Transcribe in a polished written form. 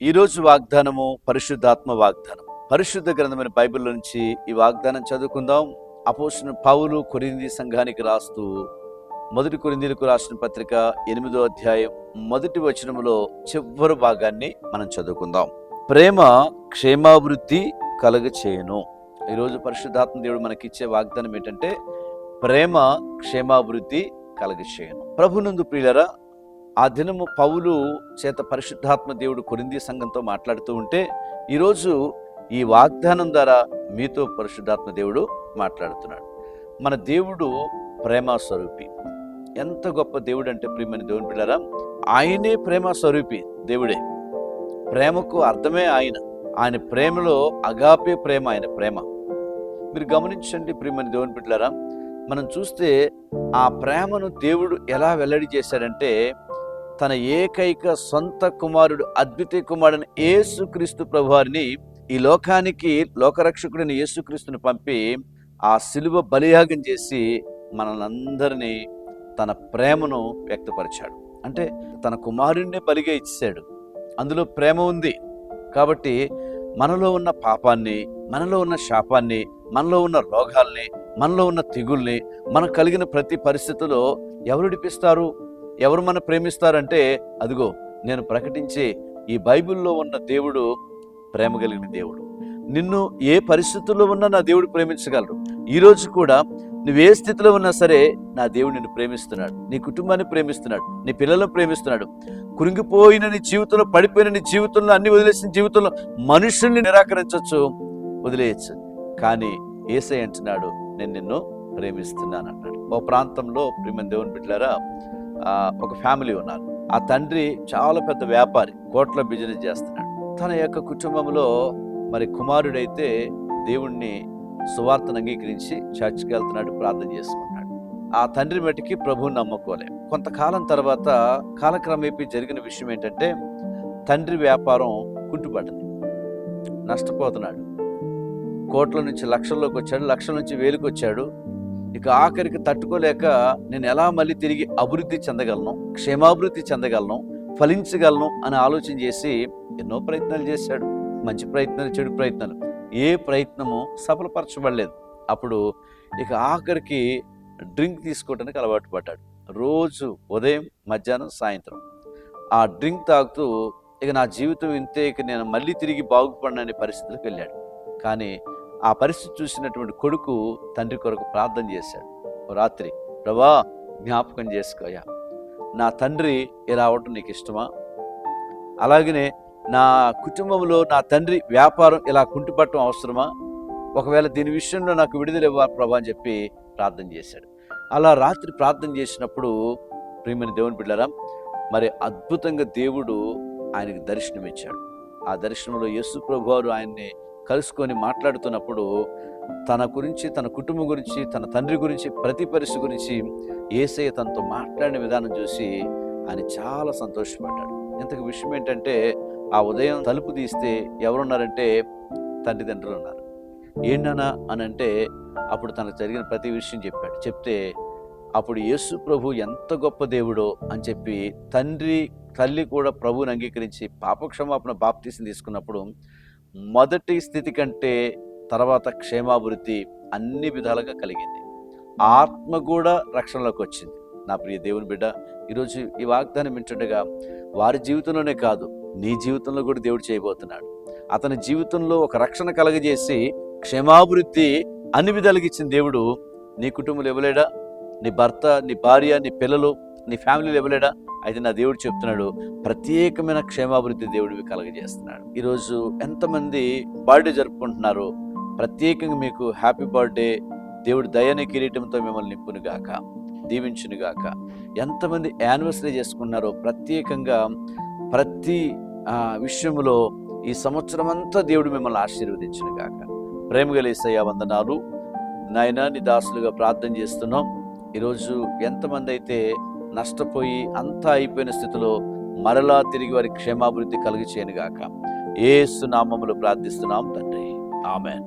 ఈరోజు వాగ్దానము పరిశుద్ధాత్మ వాగ్దానం. పరిశుద్ధ గ్రంథమైన బైబిల్ నుంచి ఈ వాగ్దానం చదువుకుందాం. అపోస్తలుడైన పౌలు కొరింథీ సంఘానికి రాస్తూ మొదటి కొరింథీయులకు రాసిన పత్రిక 8వ అధ్యాయం మొదటి వచనములో చివరి భాగాన్ని మనం చదువుకుందాం. ప్రేమ క్షేమాభివృద్ధి కలుగచేయును. ఈరోజు పరిశుద్ధాత్మ దేవుడు మనకిచ్చే వాగ్దానం ఏంటంటే ప్రేమ క్షేమాభివృద్ధి కలుగచేయును. ప్రభునందు ప్రియులరా, ఆ దినము పౌలు చేత పరిశుద్ధాత్మ దేవుడు కొరింథీ సంఘంతో మాట్లాడుతూ ఉంటే ఈరోజు ఈ వాగ్దానం ద్వారా మీతో పరిశుద్ధాత్మ దేవుడు మాట్లాడుతున్నాడు. మన దేవుడు ప్రేమ స్వరూపి. ఎంత గొప్ప దేవుడు అంటే ప్రియమైన దేవుని బిడ్డలారా, ఆయనే ప్రేమ స్వరూపి దేవుడే. ప్రేమకు అర్థమే ఆయన ప్రేమలో అగాపే ప్రేమ, ఆయన ప్రేమ. మీరు గమనించండి ప్రియమైన దేవుని బిడ్డలారా, మనం చూస్తే ఆ ప్రేమను దేవుడు ఎలా వెల్లడి చేశాడంటే తన ఏకైక సొంత కుమారుడు అద్వితీయ కుమారుడైన యేసుక్రీస్తు ప్రభువారిని ఈ లోకానికి లోకరక్షకుడైన యేసుక్రీస్తుని పంపి ఆ సిలువ బలియాగం చేసి మనలందరినీ తన ప్రేమను వ్యక్తపరిచాడు. అంటే తన కుమారుడినే బలిగా ఇచ్చాడు. అందులో ప్రేమ ఉంది. కాబట్టి మనలో ఉన్న పాపాన్ని, మనలో ఉన్న శాపాన్ని, మనలో ఉన్న రోగాల్ని, మనలో ఉన్న తెగుల్ని, మనకు కలిగిన ప్రతి పరిస్థితిలో ఎవరు విడిపిస్తారు, ఎవరు మనం ప్రేమిస్తారంటే అదిగో నేను ప్రకటించే ఈ బైబిల్లో ఉన్న దేవుడు ప్రేమ కలిగిన దేవుడు. నిన్ను ఏ పరిస్థితుల్లో ఉన్నా నా దేవుడు ప్రేమించగలరు. ఈరోజు కూడా నువ్వు ఏ స్థితిలో ఉన్నా సరే నా దేవుడు నిన్ను ప్రేమిస్తున్నాడు, నీ కుటుంబాన్ని ప్రేమిస్తున్నాడు, నీ పిల్లలను ప్రేమిస్తున్నాడు. కురింగిపోయిన నీ జీవితంలో, పడిపోయిన నీ జీవితంలో, అన్ని వదిలేసిన జీవితంలో మనుషుల్ని నిరాకరించవచ్చు, వదిలేయచ్చు. కానీ యేసయ్య అంటున్నాడు నేను నిన్ను ప్రేమిస్తున్నాను అంటాడు. ఓ ప్రాంతంలో ప్రియమైన దేవుని బిడ్డలారా, ఒక ఫ్యామిలీ ఉన్నారు. ఆ తండ్రి చాలా పెద్ద వ్యాపారి, కోట్ల బిజినెస్ చేస్తున్నాడు. తన యొక్క కుటుంబంలో మరి కుమారుడైతే దేవుణ్ణి సువార్తను అంగీకరించి చర్చికి వెళ్తున్నాడు, ప్రార్థన చేసుకున్నాడు. ఆ తండ్రి మట్టికి ప్రభువుని నమ్ముకోలే. కొంతకాలం తర్వాత కాలక్రమేపీ జరిగిన విషయం ఏంటంటే తండ్రి వ్యాపారం కుంటుపడ్డది, నష్టపోతున్నాడు. కోట్ల నుంచి లక్షల్లోకి వచ్చాడు, లక్షల నుంచి వేలుకి వచ్చాడు. ఇక ఆఖరికి తట్టుకోలేక నేను ఎలా మళ్ళీ తిరిగి అభివృద్ధి చెందగలను, క్షేమాభివృద్ధి చెందగలను, ఫలించగలను అని ఆలోచన చేసి ఎన్నో ప్రయత్నాలు చేశాడు. మంచి ప్రయత్నాలు, చెడు ప్రయత్నాలు, ఏ ప్రయత్నము సఫలపరచబడలేదు. అప్పుడు ఇక ఆఖరికి డ్రింక్ తీసుకోవడానికి అలవాటు పడ్డాడు. రోజు ఉదయం, మధ్యాహ్నం, సాయంత్రం ఆ డ్రింక్ తాగుతూ ఇక నా జీవితం ఇంతే, ఇక నేను మళ్ళీ తిరిగి బాగుపడననే పరిస్థితికి వెళ్ళాడు. కానీ ఆ పరిస్థితి చూసినటువంటి కొడుకు తండ్రి కొరకు ప్రార్థన చేశాడు. ఓ రాత్రి, ప్రభా జ్ఞాపకం చేసుకోయా, నా తండ్రి ఇలా అవటం నీకు ఇష్టమా? అలాగనే నా కుటుంబంలో నా తండ్రి వ్యాపారం ఇలా కుంటుపట్టడం అవసరమా? ఒకవేళ దీని విషయంలో నాకు విడుదల ఇవ్వాలి ప్రభా అని చెప్పి ప్రార్థన చేశాడు. అలా రాత్రి ప్రార్థన చేసినప్పుడు ప్రియమైన దేవుని బిడ్డలారా, మరి అద్భుతంగా దేవుడు ఆయనకి దర్శనం ఇచ్చాడు. ఆ దర్శనంలో యేసు ప్రభువారు ఆయన్ని కలుసుకొని మాట్లాడుతున్నప్పుడు తన గురించి, తన కుటుంబం గురించి, తన తండ్రి గురించి, ప్రతి పరిస్థితి గురించి యేసయ్య తనతో మాట్లాడిన విధానం చూసి ఆయన చాలా సంతోషపడ్డాడు. ఇంతకు విషయం ఏంటంటే ఆ ఉదయం తలుపు తీస్తే ఎవరున్నారంటే తండ్రిదండ్రులు ఉన్నారు. ఏంటన్నా అని అంటే అప్పుడు తనకు జరిగిన ప్రతి విషయం చెప్పాడు. చెప్తే అప్పుడు యేసు ప్రభు ఎంత గొప్ప దేవుడో అని చెప్పి తండ్రి తల్లి కూడా ప్రభువుని అంగీకరించి పాపక్షమాపణ బాప్తీసం తీసుకున్నప్పుడు మొదటి స్థితి కంటే తర్వాత క్షేమాభివృద్ధి అన్ని విధాలుగా కలిగింది. ఆత్మ కూడా రక్షణలోకి వచ్చింది. నా ప్రియ దేవుని బిడ్డ, ఈరోజు ఈ వాగ్దానం వింటుండగా వారి జీవితంలోనే కాదు, నీ జీవితంలో కూడా దేవుడు చేయబోతున్నాడు. అతని జీవితంలో ఒక రక్షణ కలగజేసి క్షేమాభివృద్ధి అన్ని విధాలుగా ఇచ్చిన దేవుడు నీ కుటుంబంలో ఇవ్వలేడా? నీ భర్త, నీ భార్య, నీ పిల్లలు, నీ ఫ్యామిలీలో ఇవ్వలేడా? అయితే నా దేవుడు చెప్తున్నాడు, ప్రత్యేకమైన క్షేమాభివృద్ధి దేవుడివి కలగజేస్తున్నాడు. ఈరోజు ఎంతమంది బర్త్డే జరుపుకుంటున్నారు? ప్రత్యేకంగా మీకు హ్యాపీ బర్త్డే, దేవుడు దయని కిరీటంతో మిమ్మల్ని నింపునుగాక, దీవించునుగాక. ఎంతమంది యానివర్సరీ చేసుకున్నారో ప్రత్యేకంగా ప్రతి విషయంలో ఈ సంవత్సరం అంతా దేవుడు మిమ్మల్ని ఆశీర్వదించునుగాక. ప్రేమగల యేసయ్యా వందనాలు నాయనా, నీ దాసులుగా ప్రార్థన చేస్తున్నాం. ఈరోజు ఎంతమంది అయితే నష్టపోయి అంతా అయిపోయిన స్థితిలో మరలా తిరిగి వారి క్షేమాభివృద్ధి కలుగచేయనుగాక. యేసు నామములో ప్రార్థిస్తున్నాం తండ్రి, ఆమేన్.